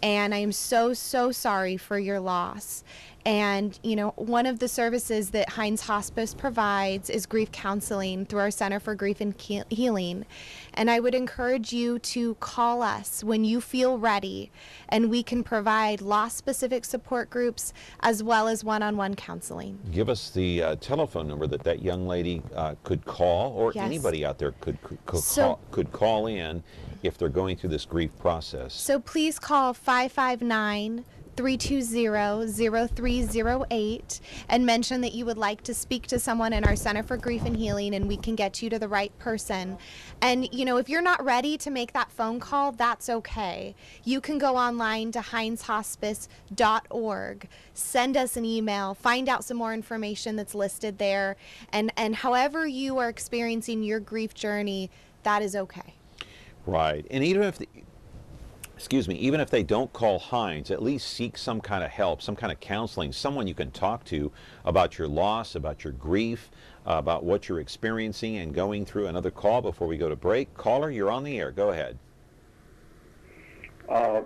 And I am so sorry for your loss. And, you know, one of the services that Hinds Hospice provides is grief counseling through our Center for Grief and Healing. And I would encourage you to call us when you feel ready, and we can provide loss-specific support groups as well as one-on-one counseling. Give us the telephone number that young lady could call, or Yes. anybody out there could call in if they're going through this grief process. So please call 559-320-0308 and mention that you would like to speak to someone in our Center for Grief and Healing, and we can get you to the right person. And, you know, if you're not ready to make that phone call, that's okay. You can go online to hindshospice.org, send us an email, find out some more information that's listed there, and however you are experiencing your grief journey, that is okay. Right. And even if even if they don't call Hinds, at least seek some kind of help, some kind of counseling, someone you can talk to about your loss, about your grief, about what you're experiencing and going through. Another call before we go to break. Caller, you're on the air. Go ahead. Let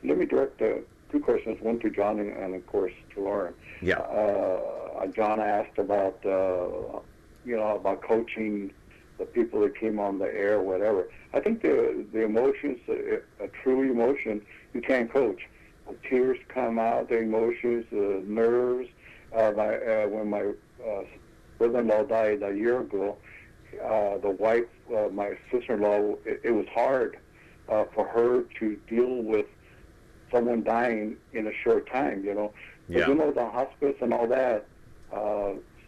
me direct two questions, one to John and of course to Lauren. Yeah. John asked about, about coaching the people that came on the air, whatever. I think the emotions, a true emotion, you can't coach. The tears come out, the emotions, the nerves. When my brother-in-law died a year ago, the wife, my sister-in-law, it was hard for her to deal with someone dying in a short time, you know. Yeah. But, you know, the hospice and all that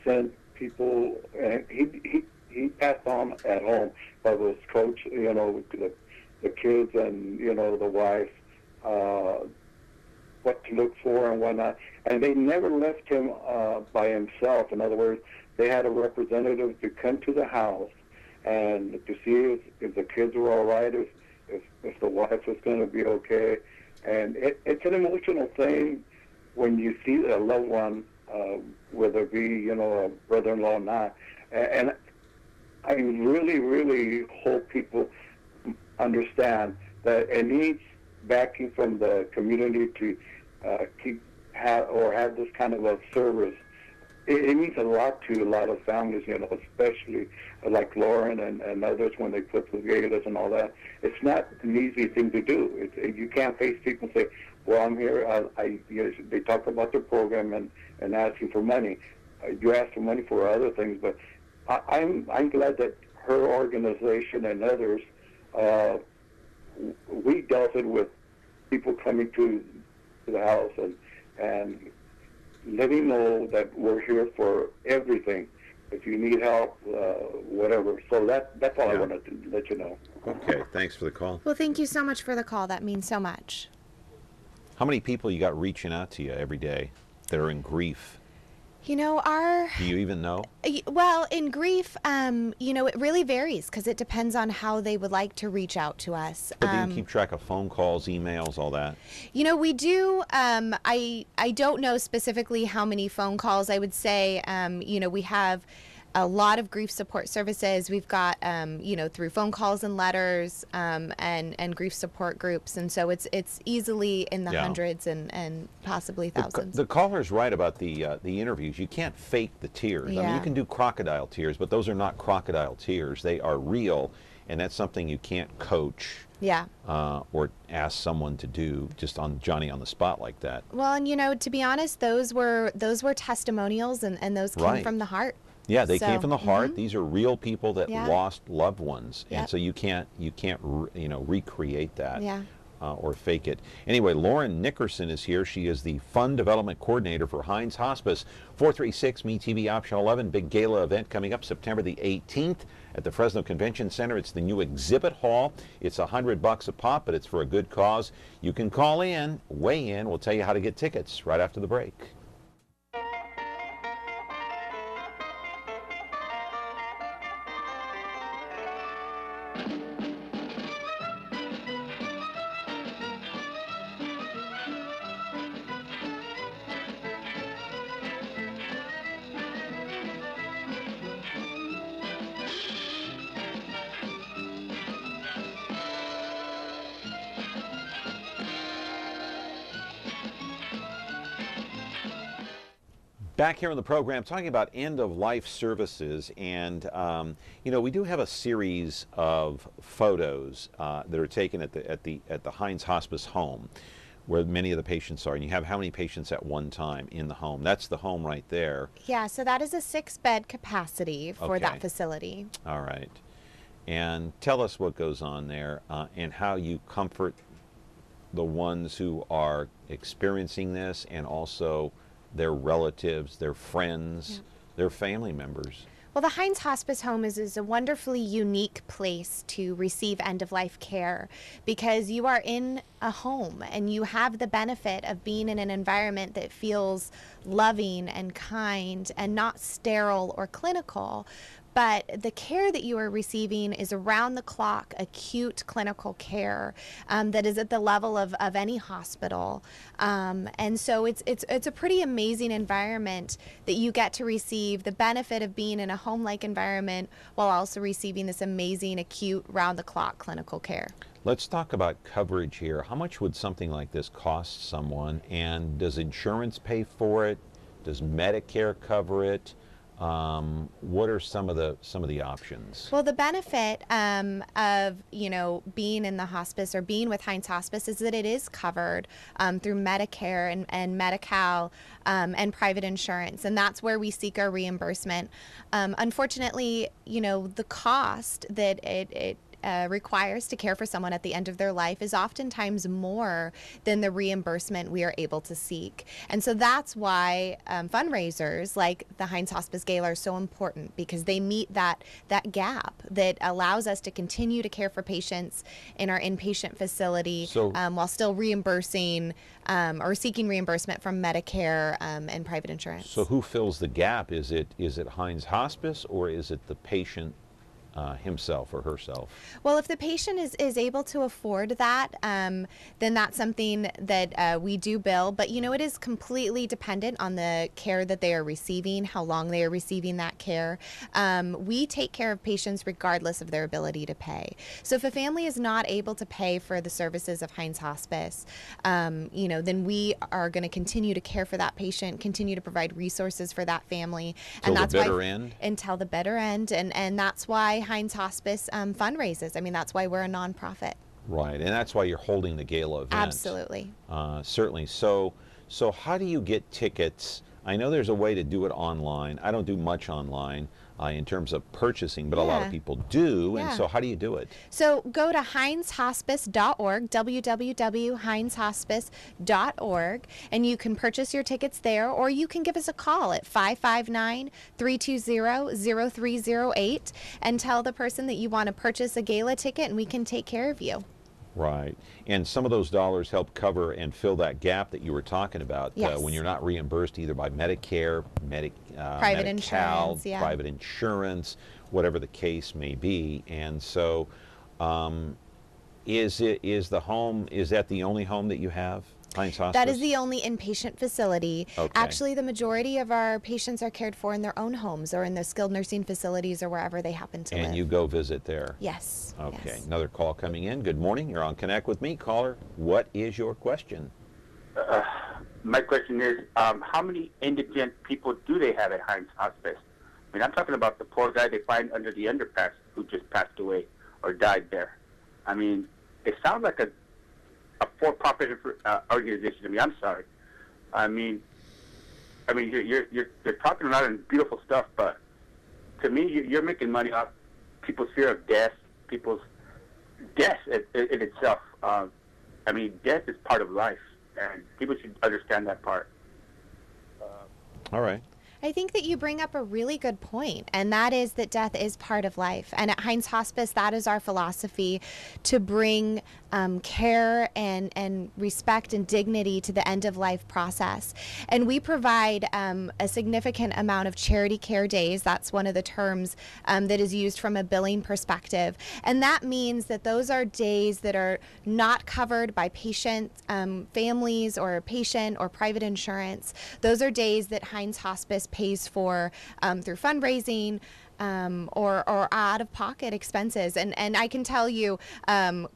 sent people, and he passed on at home, but was coach, you know, the kids and, you know, the wife, what to look for and whatnot. And they never left him by himself. In other words, they had a representative to come to the house and to see if the kids were all right, if the wife was going to be okay. And it's an emotional thing when you see a loved one, whether it be, you know, a brother-in-law or not. And I really, really hope people understand that it needs backing from the community to have this kind of a service. It means a lot to a lot of families, you know, especially like Lauren and others when they put the galas and all that. It's not an easy thing to do. You can't face people and say, well, I'm here. They talk about their program and asking for money. You ask for money for other things, but I'm glad that her organization and others, we dealt it with people coming to the house and letting know that we're here for everything. If you need help, whatever. So that's all I wanted to let you know. Okay, thanks for the call. Well, thank you so much for the call. That means so much. How many people you got reaching out to you every day that are in grief? You know, Do you even know? Well, in grief, you know, it really varies because it depends on how they would like to reach out to us. But do you keep track of phone calls, emails, all that? You know, we do. I don't know specifically how many phone calls. I would say, you know, we have a lot of grief support services. We've got, you know, through phone calls and letters, and grief support groups, and so it's easily in the hundreds and possibly thousands. The caller's right about the interviews. You can't fake the tears. I mean, you can do crocodile tears, but those are not crocodile tears. They are real, and that's something you can't coach. Yeah. Or ask someone to do just on Johnny on the spot like that. Well, and you know, to be honest, those were testimonials, and those came from the heart. Yeah, they came from the heart. These are real people that Yeah. lost loved ones, Yep. and so you can't recreate that. Yeah. Or fake it. Anyway, Lauren Nickerson is here. She is the Fund Development Coordinator for Hinds Hospice. 436 MeTV Option 11, big gala event coming up September the 18th at the Fresno Convention Center. It's the new exhibit hall. It's $100 a pop, but it's for a good cause. You can call in, weigh in. We'll tell you how to get tickets right after the break. Back here on the program, talking about end-of-life services, and you know, we do have a series of photos that are taken at the Hinds Hospice home, where many of the patients are. And you have how many patients at one time in the home? That's the home right there. Yeah, so that is a 6-bed capacity for Okay. that facility. All right. And tell us what goes on there and how you comfort the ones who are experiencing this, and also their relatives, their friends, their family members. Well, the Hinds Hospice Home is a wonderfully unique place to receive end-of-life care, because you are in a home and you have the benefit of being in an environment that feels loving and kind and not sterile or clinical. But the care that you are receiving is around-the-clock acute clinical care that is at the level of any hospital. And so it's a pretty amazing environment that you get to receive the benefit of being in a home-like environment while also receiving this amazing acute round-the-clock clinical care. Let's talk about coverage here. How much would something like this cost someone, and does insurance pay for it? Does Medicare cover it? What are some of the options? Well, the benefit of, you know, being in the hospice or being with Hinds Hospice is that it is covered through Medicare and Medi-Cal and private insurance, and that's where we seek our reimbursement. Unfortunately, you know, the cost that it requires to care for someone at the end of their life is oftentimes more than the reimbursement we are able to seek. And so that's why fundraisers like the Hinds Hospice Gala are so important, because they meet that gap that allows us to continue to care for patients in our inpatient facility while still reimbursing or seeking reimbursement from Medicare and private insurance. So who fills the gap? Is it Hinds Hospice, or is it the patient himself or herself? Well, if the patient is able to afford that, then that's something that we do bill. But, you know, it is completely dependent on the care that they are receiving, how long they are receiving that care. We take care of patients regardless of their ability to pay. So if a family is not able to pay for the services of Hinds Hospice, you know, then we are going to continue to care for that patient, continue to provide resources for that family. Until the bitter end? Until the bitter end. And that's why Hinds Hospice fundraises. I mean, that's why we're a nonprofit. Right, and that's why you're holding the gala event. Absolutely. Certainly. So how do you get tickets? I know there's a way to do it online. I don't do much online in terms of purchasing, but a lot of people do. And so how do you do it? So go to hindshospice.org, www.hindshospice.org, and you can purchase your tickets there, or you can give us a call at 559-320-0308 and tell the person that you want to purchase a gala ticket, and we can take care of you. Right. And some of those dollars help cover and fill that gap that you were talking about when you're not reimbursed either by Medicare, private Medi-Cal, insurance, private insurance, whatever the case may be. And so is that the only home that you have? Hinds Hospice? That is the only inpatient facility. Okay. Actually, the majority of our patients are cared for in their own homes or in the skilled nursing facilities or wherever they happen to live. And you go visit there? Yes. Okay. Yes. Another call coming in. Good morning. You're on Connect with Me. Caller, what is your question? My question is, how many indigent people do they have at Hinds Hospice? I mean, I'm talking about the poor guy they find under the underpass who just passed away or died there. I mean, it sounds like a for-profit organization to me. I'm sorry. I mean, you're talking a lot of beautiful stuff, but to me, you're making money off people's fear of death, people's death in itself. I mean, death is part of life, and people should understand that part. All right. I think that you bring up a really good point, and that is that death is part of life. And at Hinds Hospice, that is our philosophy, to bring care and respect and dignity to the end-of-life process. And we provide a significant amount of charity care days. That's one of the terms that is used from a billing perspective. And that means that those are days that are not covered by patient families or patient or private insurance. Those are days that Hinds Hospice pays for through fundraising, or out-of-pocket expenses. And I can tell you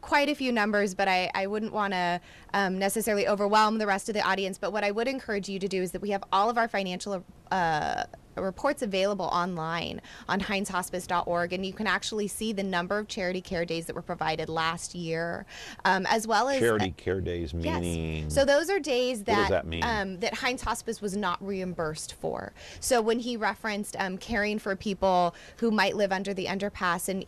quite a few numbers, but I wouldn't want to necessarily overwhelm the rest of the audience. But what I would encourage you to do is that we have all of our financial reports available online on hindshospice.org, and you can actually see the number of charity care days that were provided last year, as well as charity care days, meaning. Yes. So those are days that what does that mean? That Hinds Hospice was not reimbursed for. So when he referenced caring for people who might live under the underpass, and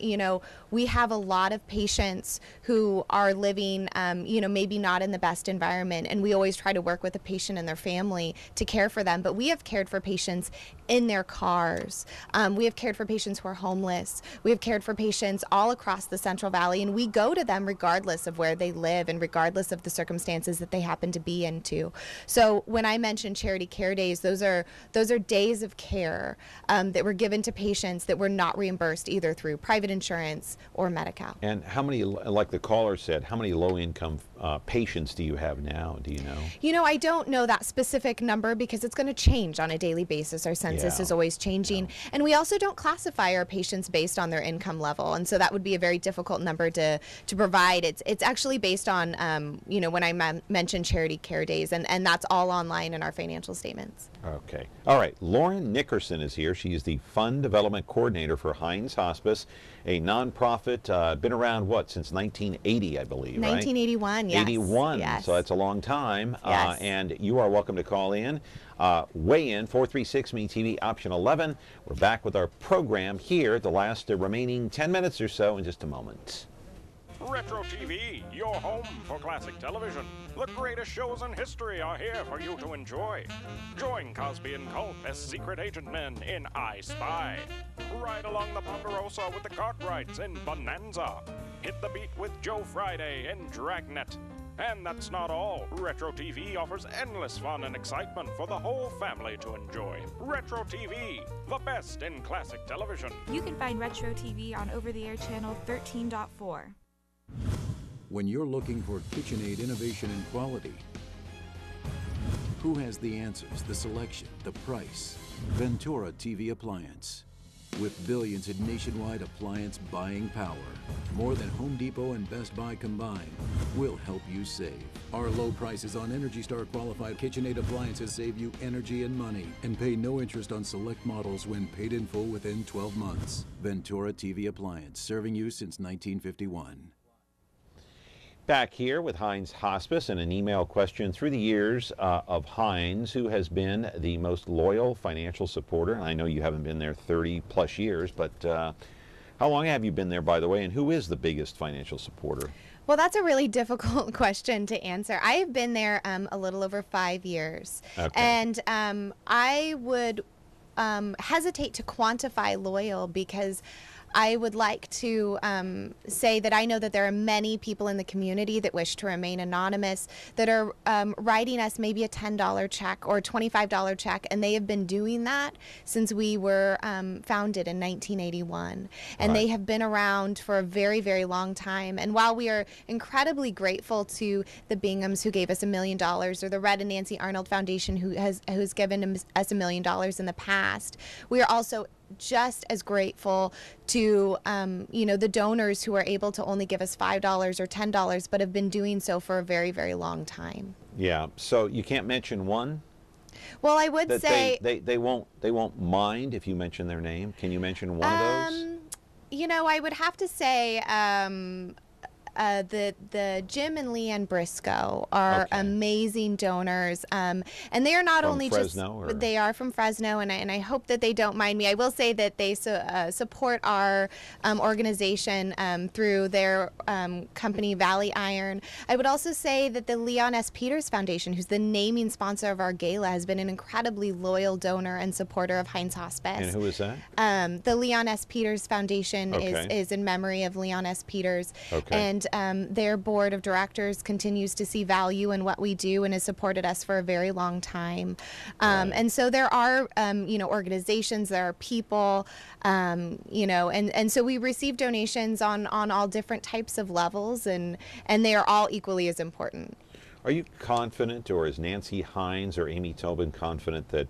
we have a lot of patients who are living maybe not in the best environment, and we always try to work with the patient and their family to care for them. But we have cared for patients in their cars. We have cared for patients who are homeless. We have cared for patients all across the Central Valley, and we go to them regardless of where they live and regardless of the circumstances that they happen to be into. So when I mention charity care days, those are days of care that were given to patients that were not reimbursed either through private insurance or Medi-Cal. And how many, like the caller said, how many low-income patients do you have now? Do you know? I don't know that specific number because it's going to change on a daily basis. Our census is always changing. And we also don't classify our patients based on their income level. And so that would be a very difficult number to provide. It's actually based on, when I mentioned charity care days, and that's all online in our financial statements. Okay. All right. Lauren Nickerson is here. She is the Fund Development Coordinator for Hinds Hospice, a nonprofit, been around, since 1980, I believe, 1981, right? yes. 81, yes. So that's a long time. Yes. And you are welcome to call in. Weigh in, 436-ME-TV, option 11. We're back with our program here, the last remaining 10 minutes or so in just a moment. Retro TV, your home for classic television. The greatest shows in history are here for you to enjoy. Join Cosby and Culp as secret agent men in I Spy. Ride along the Ponderosa with the Cartwrights in Bonanza. Hit the beat with Joe Friday in Dragnet. And that's not all. Retro TV offers endless fun and excitement for the whole family to enjoy. Retro TV, the best in classic television. You can find Retro TV on over-the-air channel 13.4. When you're looking for KitchenAid innovation and quality, who has the answers, the selection, the price? Ventura TV Appliance. With billions in nationwide appliance buying power, more than Home Depot and Best Buy combined, will help you save. Our low prices on Energy Star qualified KitchenAid appliances save you energy and money, and pay no interest on select models when paid in full within 12 months. Ventura TV Appliance, serving you since 1951. Back here with Hinds Hospice, and an email question: through the years of Hinds, who has been the most loyal financial supporter? And I know you haven't been there 30 plus years, but how long have you been there, by the way, and who is the biggest financial supporter? Well, that's a really difficult question to answer. I have been there a little over 5 years. Okay. And I would hesitate to quantify loyal because I would like to say that I know that there are many people in the community that wish to remain anonymous that are writing us maybe a $10 check or a $25 check, and they have been doing that since we were founded in 1981. And they have been around for a very, very long time. And while we are incredibly grateful to the Binghams who gave us $1 million, or the Red and Nancy Arnold Foundation who's given us $1 million in the past, we are also just as grateful to the donors who are able to only give us $5 or $10, but have been doing so for a very, very long time. Yeah. So you can't mention one? Well, I would say they won't mind if you mention their name. Can you mention one of those? I would have to say the Jim and Leanne Briscoe are amazing donors, and they are not only Fresno, just they are from Fresno, and I hope that they don't mind me. I will say that they support our organization through their company Valley Iron. I would also say that the Leon S. Peters Foundation, who's the naming sponsor of our gala, has been an incredibly loyal donor and supporter of Hinds Hospice. And who is that? The Leon S. Peters Foundation is in memory of Leon S. Peters. And their board of directors continues to see value in what we do and has supported us for a very long time. And so there are, organizations, there are people, and so we receive donations on all different types of levels, and they are all equally as important. Are you confident, or is Nancy Hinds or Amy Tobin confident that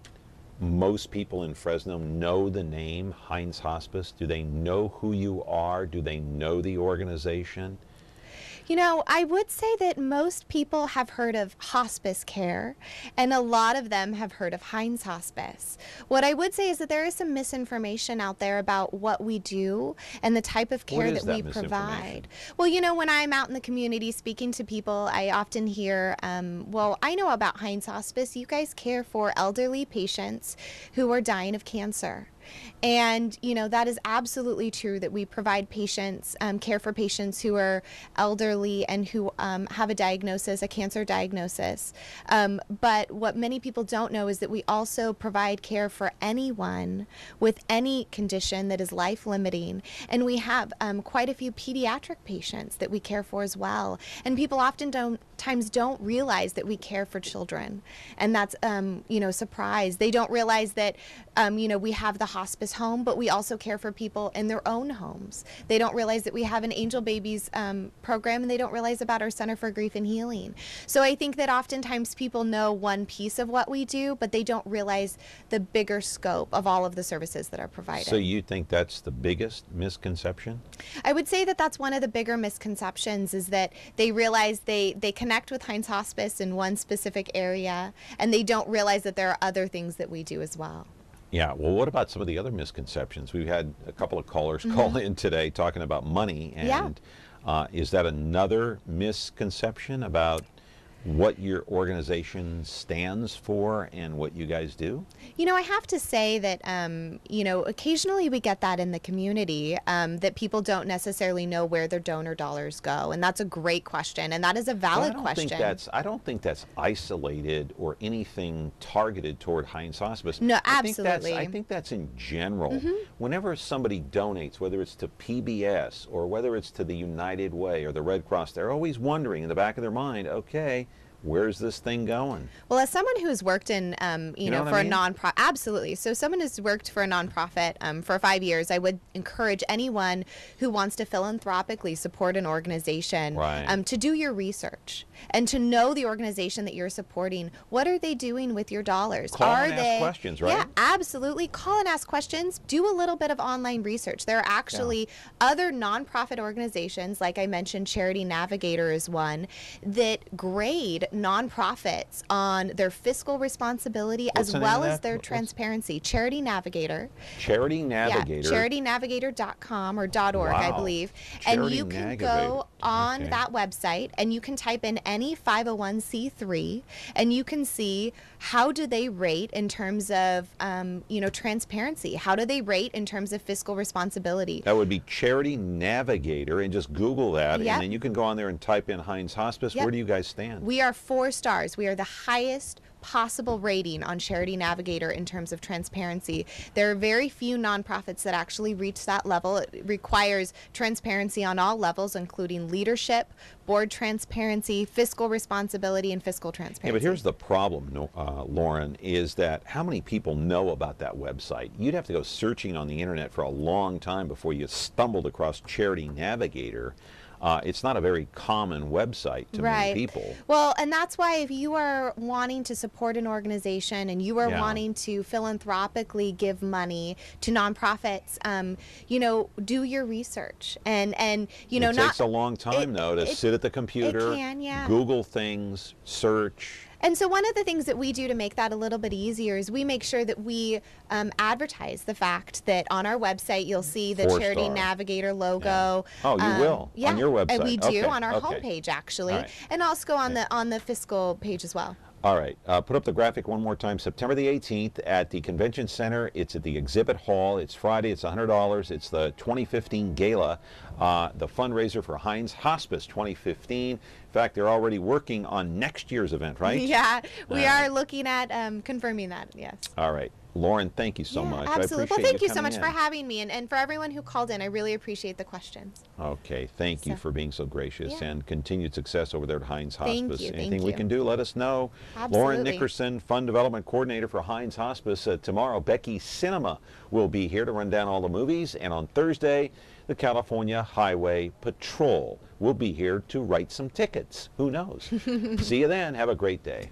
most people in Fresno know the name Hinds Hospice? Do they know who you are? Do they know the organization? You know, I would say that most people have heard of hospice care, and a lot of them have heard of Hinds Hospice. What I would say is that there is some misinformation out there about what we do and the type of care that we provide. Well, you know, when I'm out in the community speaking to people, I often hear, well, I know about Hinds Hospice. You guys care for elderly patients who are dying of cancer. And, you know, that is absolutely true, that we provide patients, care for patients who are elderly and who have a diagnosis, a cancer diagnosis. But what many people don't know is that we also provide care for anyone with any condition that is life-limiting. And we have quite a few pediatric patients that we care for as well. And people oftentimes don't realize that we care for children. And that's, you know, surprise. They don't realize that, you know, we have the hospice home, but we also care for people in their own homes. They don't realize that we have an Angel Babies program, and they don't realize about our Center for Grief and Healing. So I think that oftentimes people know one piece of what we do, but they don't realize the bigger scope of all of the services that are provided. So you think that's the biggest misconception? I would say that that's one of the bigger misconceptions, is that they realize they connect with Hinds Hospice in one specific area, and they don't realize that there are other things that we do as well. Yeah, well, what about some of the other misconceptions? We've had a couple of callers call in today talking about money, and is that another misconception about what your organization stands for and what you guys do? You know, I have to say that, you know, occasionally we get that in the community, that people don't necessarily know where their donor dollars go. And that's a great question. And that is a valid question. I don't think that's isolated or anything targeted toward Hinds Hospice. No, absolutely. I think that's in general. Whenever somebody donates, whether it's to PBS or whether it's to the United Way or the Red Cross, they're always wondering in the back of their mind, okay, where's this thing going? Well, as someone who's worked in, you know, for a nonprofit, absolutely. So someone who's worked for a nonprofit for 5 years, I would encourage anyone who wants to philanthropically support an organization to do your research and to know the organization that you're supporting. What are they doing with your dollars? Call and ask questions, right? Yeah, absolutely. Call and ask questions. Do a little bit of online research. There are actually other nonprofit organizations, like I mentioned, Charity Navigator is one, that grade nonprofits on their fiscal responsibility as well as their transparency. Charity Navigator. Charity Navigator. Yeah, charitynavigator.com or .org, I believe. And you can go on that website and you can type in any 501c3 and you can see how do they rate in terms of, you know, transparency. How do they rate in terms of fiscal responsibility? That would be Charity Navigator, and just Google that, and then you can go on there and type in Hinds Hospice. Where do you guys stand? We are 4 stars. We are the highest possible rating on Charity Navigator in terms of transparency. There are very few nonprofits that actually reach that level. It requires transparency on all levels, including leadership, board transparency, fiscal responsibility, and fiscal transparency. Yeah, but here's the problem, Lauren, is that how many people know about that website? You'd have to go searching on the internet for a long time before you stumbled across Charity Navigator. It's not a very common website to many people. Well, and that's why if you are wanting to support an organization and you are wanting to philanthropically give money to nonprofits, you know, do your research. And you know, it takes a long time, though, to sit at the computer, Google things, search. And so one of the things that we do to make that a little bit easier is we make sure that we advertise the fact that on our website you'll see the Charity Navigator logo. Oh, you will? On your website? And we do on our homepage, actually. And also on the fiscal page as well. All right. Put up the graphic one more time. September the 18th at the Convention Center. It's at the Exhibit Hall. It's Friday. It's $100. It's the 2015 Gala, the fundraiser for Hinds Hospice 2015. In fact, they're already working on next year's event, right? Yeah, we are looking at confirming that, yes. All right. Lauren, thank you so much. Absolutely. I appreciate well, thank you so coming much in. for having me. And for everyone who called in, I really appreciate the questions. Okay. Thank you for being so gracious and continued success over there at Hinds Thank Hospice. you. Anything we can do, let us know. Absolutely. Lauren Nickerson, Fund Development Coordinator for Hinds Hospice. Tomorrow, Becky Cinema will be here to run down all the movies. And on Thursday, the California Highway Patrol will be here to write some tickets. Who knows? See you then. Have a great day.